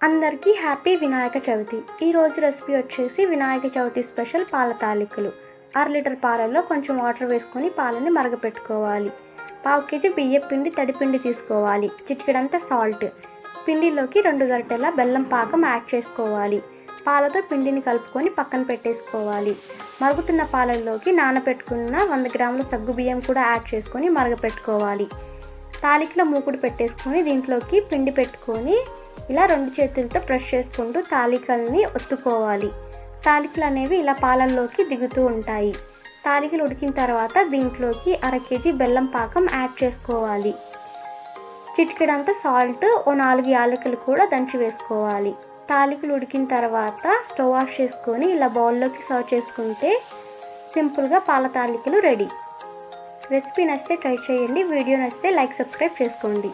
అందరికీ హ్యాపీ వినాయక చవితి. ఈరోజు రెసిపీ వచ్చేసి వినాయక చవితి స్పెషల్ పాల తాలికలు. 1/2 లీటర్ పాలల్లో కొంచెం వాటర్ వేసుకొని పాలని మరగపెట్టుకోవాలి. 1/2 కేజీ బియ్యం పిండి తడిపిండి తీసుకోవాలి. చిటికెడంత సాల్ట్. పిండిలోకి 2 గరిటెల బెల్లం పాకం యాడ్ చేసుకోవాలి. పాలతో పిండిని కలుపుకొని పక్కన పెట్టేసుకోవాలి. మరుగుతున్న పాలల్లోకి నానబెట్టుకున్న 100 గ్రాముల సగ్గుబియ్యం కూడా యాడ్ చేసుకొని మరగపెట్టుకోవాలి. తాలికలో మూకుడు పెట్టేసుకొని దీంట్లోకి పిండి పెట్టుకొని ఇలా 2 చేతులతో ప్రెస్ చేసుకుంటూ తాలికల్ని ఒత్తుకోవాలి. తాలికలు అనేవి ఇలా పాలల్లోకి దిగుతూ ఉంటాయి. తాలికలు ఉడికిన తర్వాత దీంట్లోకి 1/2 కేజీ బెల్లం పాకం యాడ్ చేసుకోవాలి. చిటికెడంత సాల్ట్, 4 యాలకులు కూడా దంచి వేసుకోవాలి. తాలికలు ఉడికిన తర్వాత స్టవ్ ఆఫ్ చేసుకొని ఇలా బౌల్లోకి సర్వ్ చేసుకుంటే సింపుల్గా పాల తాలికలు రెడీ. రెసిపీ నచ్చితే ట్రై చేయండి. వీడియో నచ్చితే లైక్, సబ్స్క్రైబ్ చేసుకోండి.